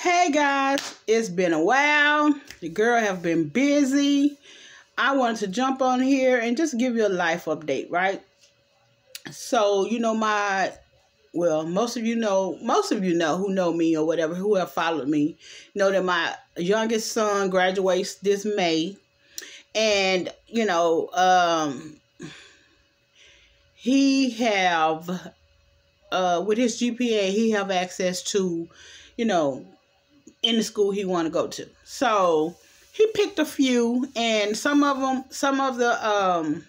Hey guys, it's been a while. The girl have been busy. I wanted to jump on here and just give you a life update, right? So, most of you know who know me or whatever, who have followed me, know that my youngest son graduates this May. And, he have, with his GPA, he have access to, in the school he want to go to. So he picked a few, and some of the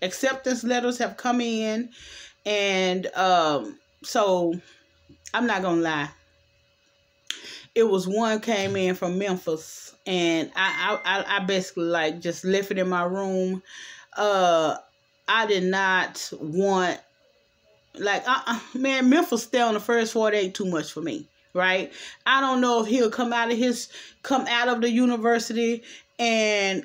acceptance letters have come in, and so I'm not gonna lie. It was one came in from Memphis, and I basically just left it in my room. I did not want Memphis stay on the first 48 too much for me. Right? I don't know if he'll come out of the university and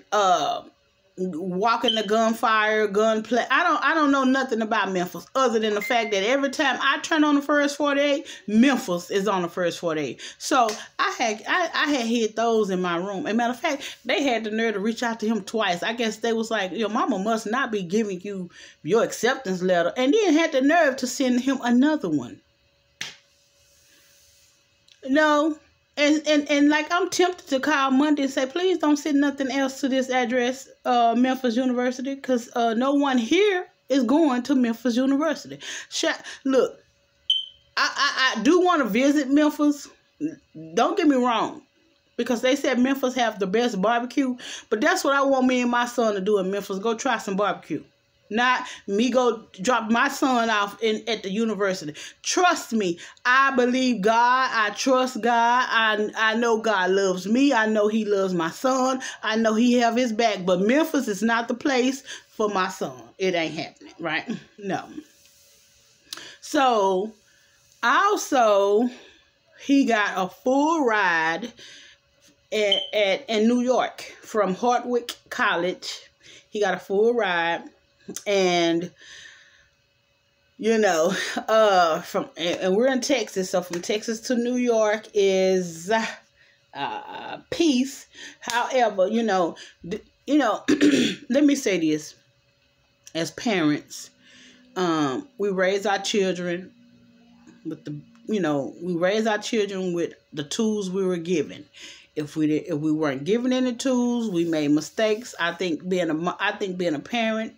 walk in the gunplay. I don't know nothing about Memphis other than the fact that every time I turn on the first 48, Memphis is on the first 48. So I had hid those in my room. As a matter of fact, they had the nerve to reach out to him twice. I guess they was like, your mama must not be giving you your acceptance letter, and then had the nerve to send him another one. No, and I'm tempted to call Monday and say, please don't send nothing else to this address, Memphis University, because no one here is going to Memphis University. Look, I do want to visit Memphis. Don't get me wrong, because they said Memphis have the best barbecue, but that's what I want me and my son to do in Memphis. Go try some barbecue. Not me go drop my son off at the university. Trust me, I believe God. I trust God. I know God loves me. I know he loves my son. I know he have his back. But Memphis is not the place for my son. It ain't happening, right? No. So, also, he got a full ride in New York from Hardwick College. He got a full ride. And and we're in Texas, so from Texas to New York is peace. However, let me say this: as parents, we raise our children with the tools we were given. If we weren't given any tools, we made mistakes. I think being a parent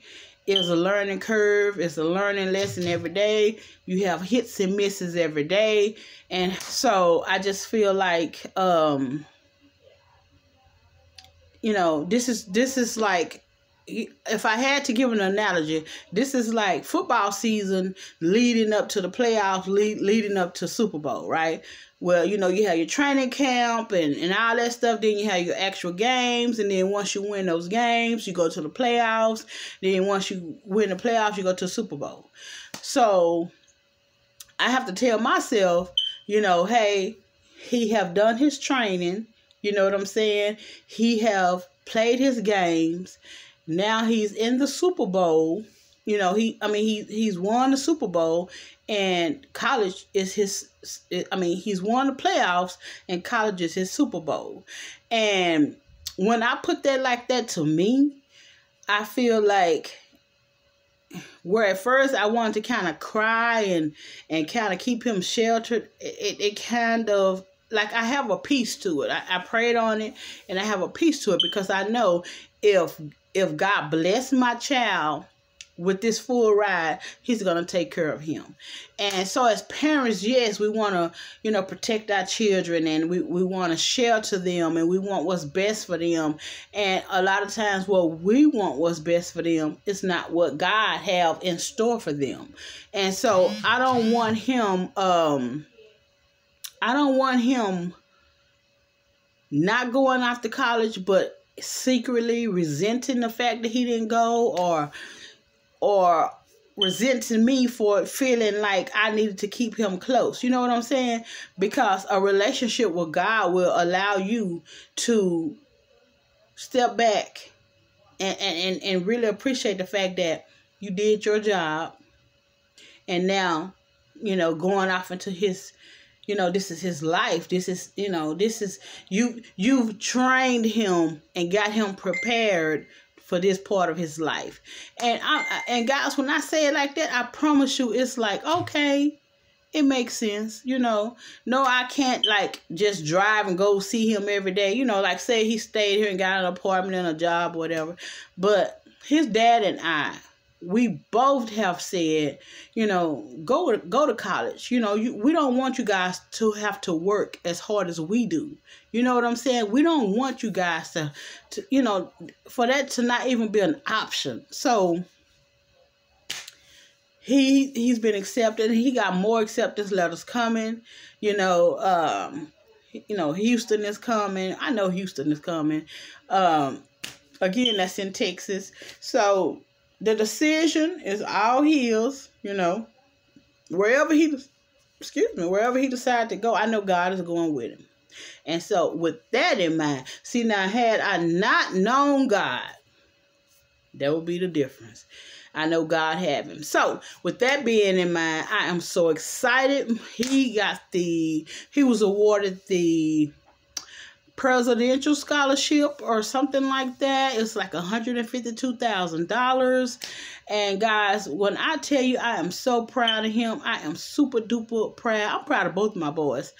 is a learning curve. It's a learning lesson every day. You have hits and misses every day. And so I just feel like, this is like, if I had to give an analogy, this is like football season leading up to the playoffs, leading up to Super Bowl, right? Well, you have your training camp and all that stuff. Then you have your actual games. And then once you win those games, you go to the playoffs. Then once you win the playoffs, you go to the Super Bowl. So I have to tell myself, hey, he have done his training. You know what I'm saying? He have played his games. Now he's in the Super Bowl. He's won the Super Bowl, and college is he's won the playoffs, and college is his Super Bowl. And when I put that like that to me, I feel like where at first I wanted to kind of cry and kind of keep him sheltered, it kind of, like, I have a peace to it. I prayed on it, and I have a peace to it, because I know if God bless my child with this full ride, he's going to take care of him. And so as parents, yes, we want to, protect our children, and we want to shelter them, and we want what's best for them. And a lot of times what we want what's best for them is not what God have in store for them. And so I don't want him not going off to college, but secretly resenting the fact that he didn't go, or resenting me for feeling like I needed to keep him close. You know what I'm saying? Because a relationship with God will allow you to step back and really appreciate the fact that you did your job, and now, going off into his You know, this is his life. This is, you know, this is, you've trained him and got him prepared for this part of his life. And guys, when I say it like that, I promise you, it's like, okay, it makes sense. You know, no, I can't like just drive and go see him every day. You know, like say he stayed here and got an apartment and a job or whatever. But his dad and I, we both have said, you know, go to college. You know, we don't want you guys to have to work as hard as we do. You know what I'm saying? We don't want you guys to you know, for that to not even be an option. So he's been accepted. He got more acceptance letters coming. You know, Houston is coming. I know Houston is coming. Again, that's in Texas. So the decision is all his, you know, wherever he decides to go, I know God is going with him. And so with that in mind, see now, had I not known God, that would be the difference. I know God have him. So with that being in mind, I am so excited. He was awarded the presidential scholarship or something like that. It's like $152,000. And guys, when I tell you I am so proud of him, I am super duper proud. I'm proud of both of my boys.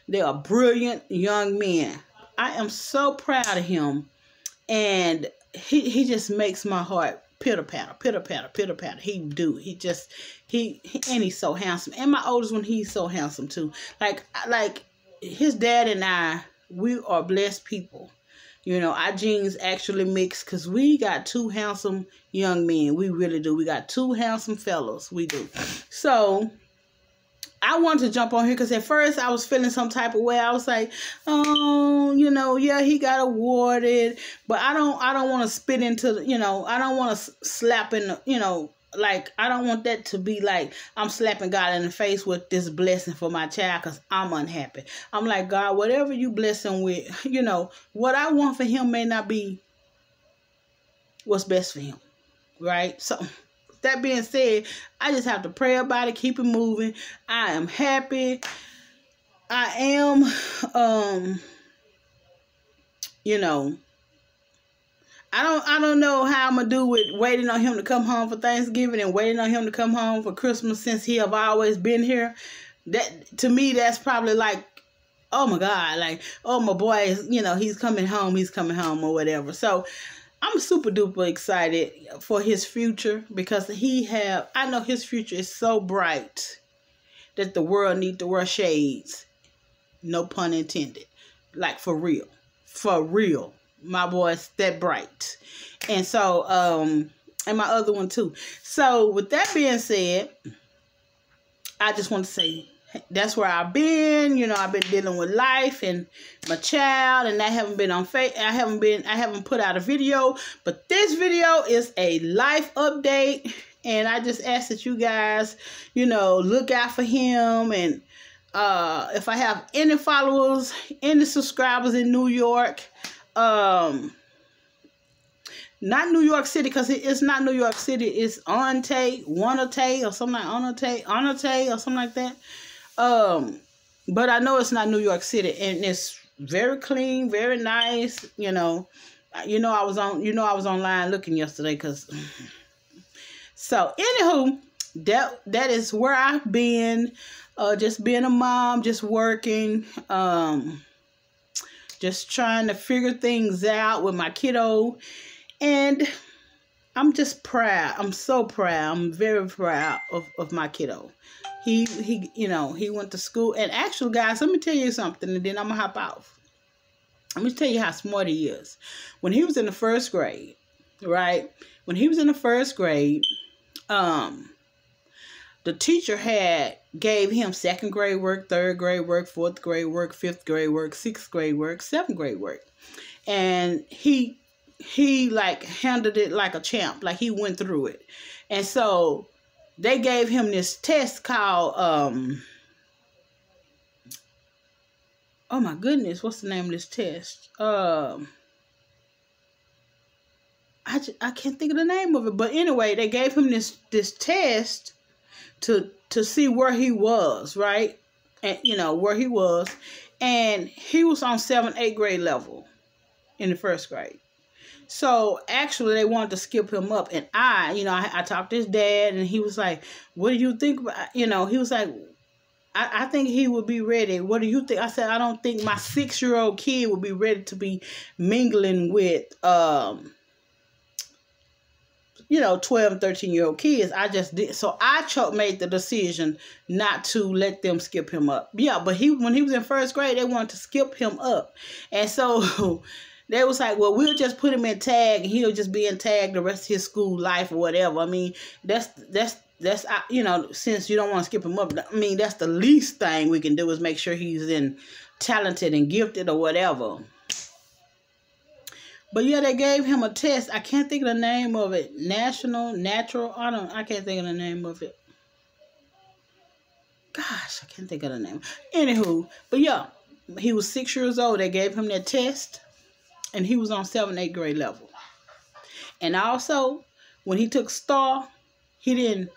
They are brilliant young men. I am so proud of him. And he just makes my heart pitter patter, pitter patter, pitter patter. And he's so handsome. And my oldest one, he's so handsome too. Like his dad and I, we are blessed people. You know, our genes actually mix because we got two handsome young men. We really do. We got two handsome fellows. We do. So I wanted to jump on here because at first I was feeling some type of way. I was like, oh, you know, yeah, he got awarded, but I don't want to spit into, you know, I don't want to slap in, you know, like, I don't want that to be like I'm slapping God in the face with this blessing for my child because I'm unhappy. I'm like, God, whatever you bless him with, you know, what I want for him may not be what's best for him, right? So that being said, I just have to pray about it, keep it moving. I am happy. I am, you know, I don't know how I'm going to do with waiting on him to come home for Thanksgiving and waiting on him to come home for Christmas since he have always been here. That, to me, that's probably like, oh my God, like, oh, my boy is, you know, he's coming home or whatever. So I'm super duper excited for his future because I know his future is so bright that the world needs to wear shades. No pun intended. Like, for real. For real. My boy's that bright. And so, and my other one too. So with that being said, I just want to say that's where I've been. You know, I've been dealing with life and my child, and I haven't been on I haven't put out a video, but this video is a life update. And I just ask that you guys, you know, look out for him. And if I have any followers, any subscribers in New York, not New York City, because it's not New York City, it's Onate or something like Onate or something like that. But I know it's not New York City, and it's very clean, very nice. You know I was online looking yesterday, cause. So anywho, that is where I've been. Just being a mom, just working, just trying to figure things out with my kiddo. And I'm just proud. I'm so proud. I'm very proud of my kiddo. He went to school. And actually, guys, let me tell you something, and then I'm going to hop off. Let me tell you how smart he is. When he was in the first grade, right? When he was in the first grade, the teacher gave him second grade work, third grade work, fourth grade work, fifth grade work, sixth grade work, seventh grade work. And he like handled it like a champ, like he went through it. And so they gave him this test called, oh my goodness, what's the name of this test? I can't think of the name of it. But anyway, they gave him this test to see where he was, right? and where he was, and he was on 7th, 8th grade level in the 1st grade. So actually, they wanted to skip him up, and I talked to his dad, and he was like, "What do you think about?" He was like, I think he would be ready. What do you think? I said, I don't think my 6-year-old kid would be ready to be mingling with 12 and 13-year-old kids. I just did. So I made the decision not to let them skip him up. Yeah, but when he was in 1st grade, they wanted to skip him up. And so they was like, well, we'll just put him in tag, and he'll just be in tag the rest of his school life or whatever. I mean, that's since you don't want to skip him up, I mean, that's the least thing we can do is make sure he's talented and gifted or whatever. But yeah, they gave him a test. I can't think of the name of it. Natural. I can't think of the name of it. Gosh, I can't think of the name. Anywho, but yeah, he was 6 years old. They gave him that test, and he was on 7th, 8th grade level. And also, when he took STAR, he didn't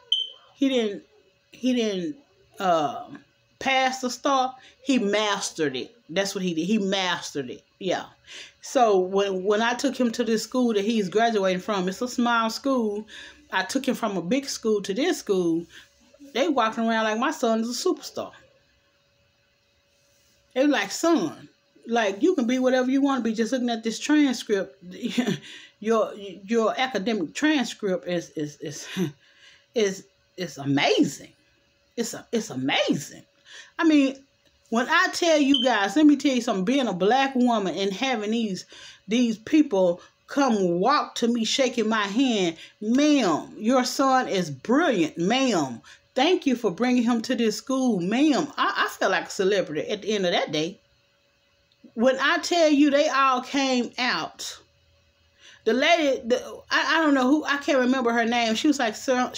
pass the STAR. He mastered it. That's what he did. He mastered it. Yeah. So when I took him to this school that he's graduating from, it's a small school. I took him from a big school to this school. They walking around like my son is a superstar. They were like, son, like you can be whatever you want to be. Just looking at this transcript, your academic transcript is amazing. It's amazing. I mean, when I tell you guys, let me tell you something, being a black woman and having these people come walk to me shaking my hand, ma'am, your son is brilliant, ma'am. Thank you for bringing him to this school, ma'am. I felt like a celebrity at the end of that day. When I tell you they all came out, the lady, I don't know who, I can't remember her name. She was like, son,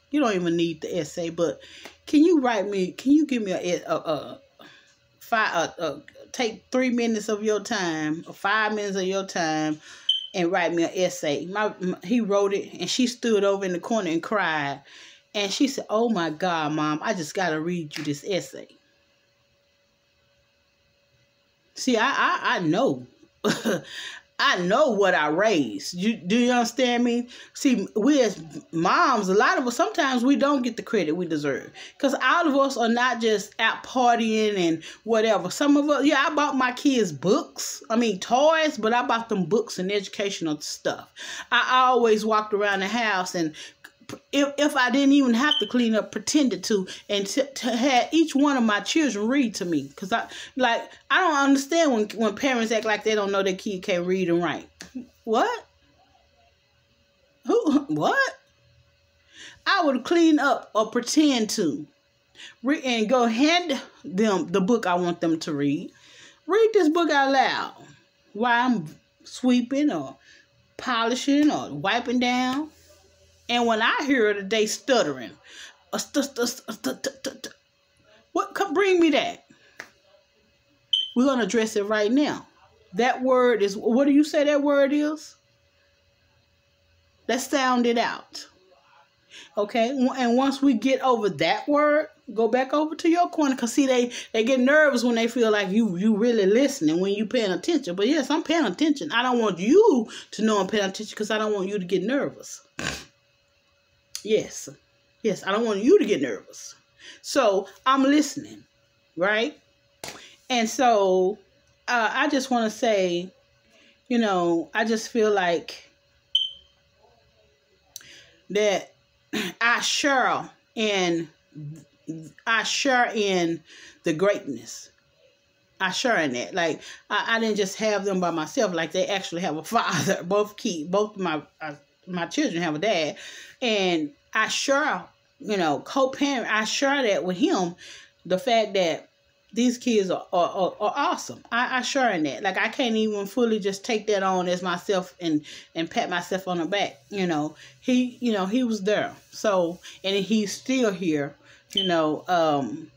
you don't even need the essay, but can you give me take 3 minutes of your time, or 5 minutes of your time, and write me an essay. He wrote it, and she stood over in the corner and cried. And she said, oh my God, Mom, I just got to read you this essay. See, I know. I know what I raised. Do you understand me? See, we as moms, a lot of us, sometimes we don't get the credit we deserve. Because all of us are not just out partying and whatever. Some of us, yeah, I bought my kids books. I mean, toys, but I bought them books and educational stuff. I always walked around the house, and if I didn't even have to clean up, pretended to, and to have each one of my children read to me. Because I don't understand when parents act like they don't know their kid can't read and write. What? Who? What? I would clean up or pretend to. And go hand them the book I want them to read. Read this book out loud while I'm sweeping or polishing or wiping down. And when I hear that they stuttering, what? Bring me that. We're going to address it right now. That word is, what do you say that word is? Let's sound it out. Okay? And once we get over that word, go back over to your corner. Because, see, they get nervous when they feel like you really listening, when you paying attention. But, yes, I'm paying attention. I don't want you to know I'm paying attention because I don't want you to get nervous. Yes, I don't want you to get nervous. So I'm listening, right? And so I just want to say, I just feel like that I share in the greatness. I share in that. Like I didn't just have them by myself. Like they actually have a father. Both my children have a dad, and I share, co-parent. I share that with him. The fact that these kids are awesome. I share in that. Like I can't even fully just take that on as myself and pat myself on the back. He was there. So, and he's still here. Helping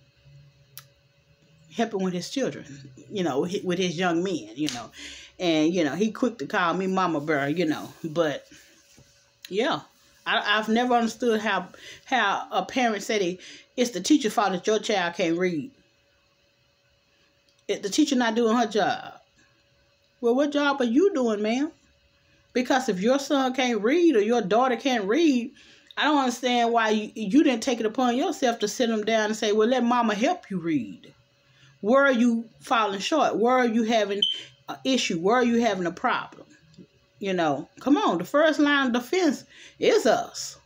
with his children. With his young men. And he quick to call me Mama Bear. But. Yeah, I've never understood how a parent said it's the teacher's fault that your child can't read. If the teacher not doing her job. Well, what job are you doing, ma'am? Because if your son can't read or your daughter can't read, I don't understand why you didn't take it upon yourself to sit them down and say, well, let mama help you read. Where are you falling short? Where are you having an issue? Where are you having a problem? You know, come on. The first line of defense is us.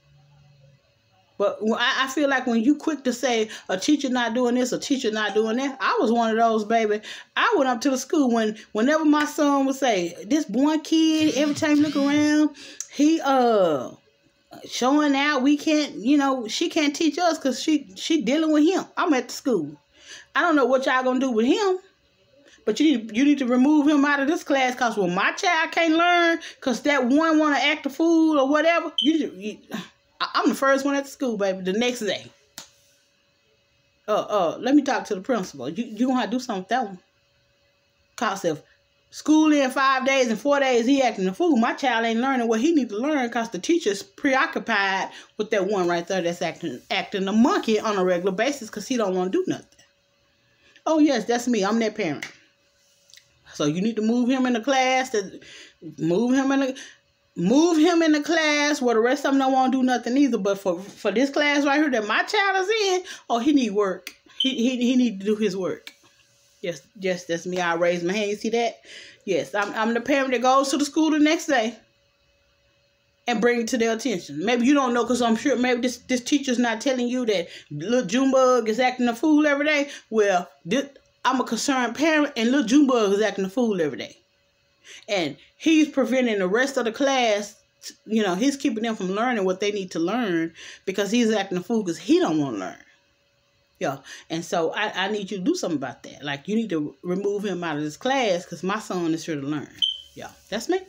But I feel like when you quick to say a teacher not doing this, a teacher not doing that, I was one of those, baby. I went up to the school whenever my son would say, this one kid, every time you look around, he showing out, we can't, you know, she can't teach us because she dealing with him. I'm at the school. I don't know what y'all gonna do with him, but you need to remove him out of this class because when my child can't learn because that one want to act a fool or whatever, I'm the first one at the school, baby, the next day. Let me talk to the principal. You gonna have to do something with that one. Cause if school in 5 days and 4 days he acting a fool, my child ain't learning what he need to learn because the teacher's preoccupied with that one right there that's acting a monkey on a regular basis because he don't want to do nothing. Oh yes, that's me. I'm that parent. So you need to move him in the class. Move him in the class where the rest of them don't want to do nothing either. But for this class right here that my child is in, oh, he need work. He need to do his work. Yes, that's me. I raise my hand. You see that? Yes, I'm the parent that goes to the school the next day and bring it to their attention. Maybe you don't know because I'm sure maybe this teacher's not telling you that little Junebug is acting a fool every day. Well, I'm a concerned parent and little Junebug is acting a fool every day. And he's preventing the rest of the class, you know, he's keeping them from learning what they need to learn because he's acting a fool because he don't want to learn. Yeah. And so I need you to do something about that. Like, you need to remove him out of this class because my son is here to learn. Yeah. That's me.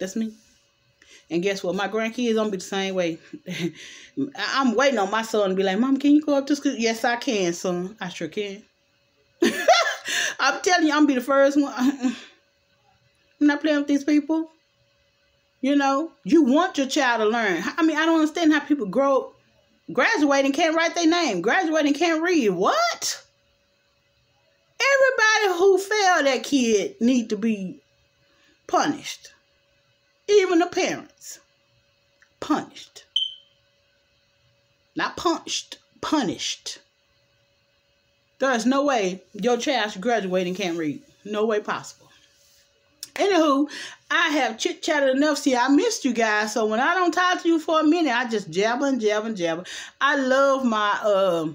That's me. And guess what? My grandkids don't be the same way. I'm waiting on my son to be like, Mom, can you go up to school? Yes, I can, son. I sure can. I'm telling you, I'm be the first one. I'm not playing with these people. You know, you want your child to learn. I mean, I don't understand how people graduate and can't write their name. Graduate and can't read. What? Everybody who failed that kid need to be punished. Even the parents. Punished. Not punched. Punished. There is no way your child should graduate and can't read. No way possible. Anywho, I have chit-chatted enough. See, I missed you guys. So when I don't talk to you for a minute, I just jabber and jabber and jabber. I love my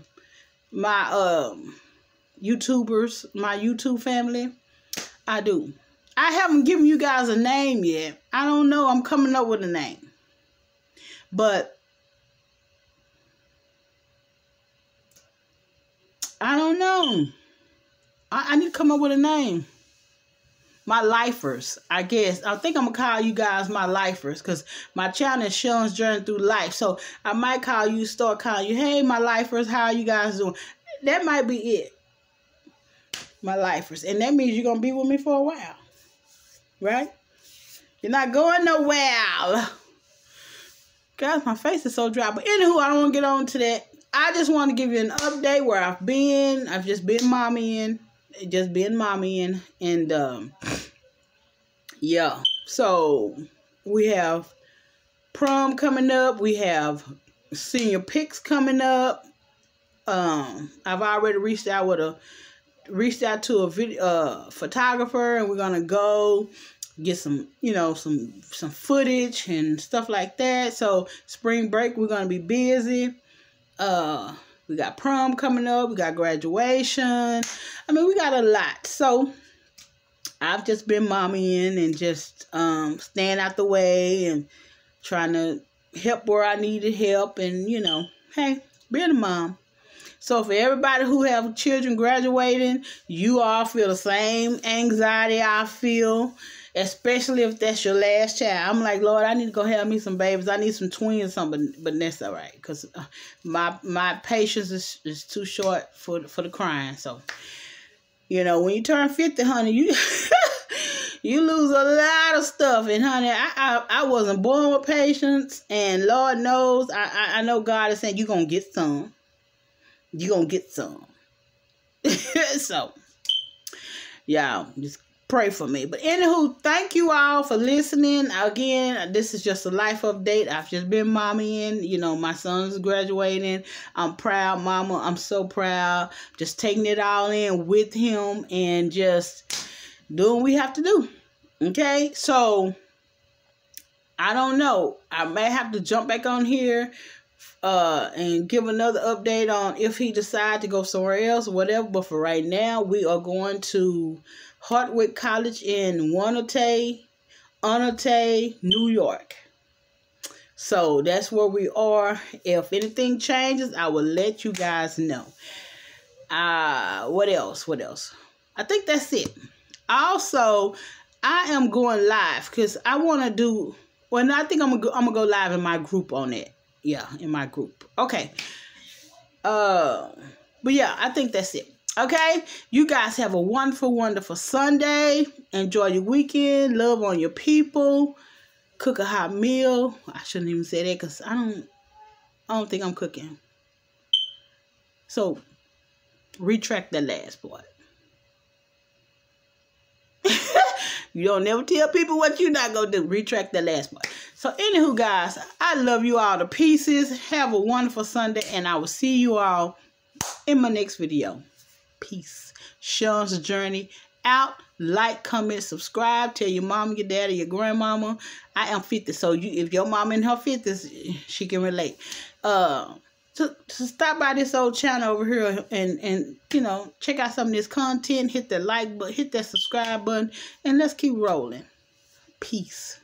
YouTubers, my YouTube family. I do. I haven't given you guys a name yet. I don't know. I'm coming up with a name. But I don't know. I need to come up with a name. My lifers, I guess. I think I'm going to call you guys my lifers because my channel is Sean's Journey Through Life. So I might start calling you, hey, my lifers, how are you guys doing? That might be it. My lifers. And that means you're going to be with me for a while. Right? You're not going nowhere. Guys, my face is so dry. But anywho, I don't want to get on to that. I just want to give you an update where I've been. I've just been mommying. And yeah. So we have prom coming up. We have senior pics coming up. I've already reached out to a video photographer, and we're gonna go get some, some footage and stuff like that. So spring break, we're gonna be busy. We got prom coming up. We got graduation. I mean, we got a lot. So I've just been mommying and just staying out the way and trying to help where I needed help. And, hey, being a mom. So for everybody who have children graduating, you all feel the same anxiety I feel, especially if that's your last child. I'm like, Lord, I need to go have me some babies. I need some twins or something, but that's all right because my patience is too short for the crying. So, when you turn 50, honey, You lose a lot of stuff. And honey, I wasn't born with patience. And Lord knows, I know God is saying you're going to get some. You're going to get some. So, y'all, just pray for me. But anywho, thank you all for listening. Again, this is just a life update. I've just been mommying. You know, my son's graduating. I'm proud, mama. I'm so proud. Just taking it all in with him and just doing what we have to do. Okay? So, I don't know. I may have to jump back on here and give another update on if he decides to go somewhere else or whatever. But for right now, we are going to Hartwick College in Wanate, New York. So that's where we are. If anything changes, I will let you guys know. What else? I think that's it. Also, I am going live because I want to do. Well, I think I'm gonna go live in my group on it. Yeah, in my group. Okay. But yeah, I think that's it. Okay? You guys have a wonderful, wonderful Sunday. Enjoy your weekend. Love on your people. Cook a hot meal. I shouldn't even say that because I don't think I'm cooking. So, retract that last part. You don't never tell people what you're not going to do. Retract the last part. So, anywho, guys, I love you all to pieces. Have a wonderful Sunday, and I will see you all in my next video. Peace. Sean's Journey out. Like, comment, subscribe. Tell your mom, your daddy, your grandmama. I am 50, so if your mom in her 50s, she can relate. To stop by this old channel over here and you know, check out some of this content. Hit that like button, hit that subscribe button, and let's keep rolling. Peace.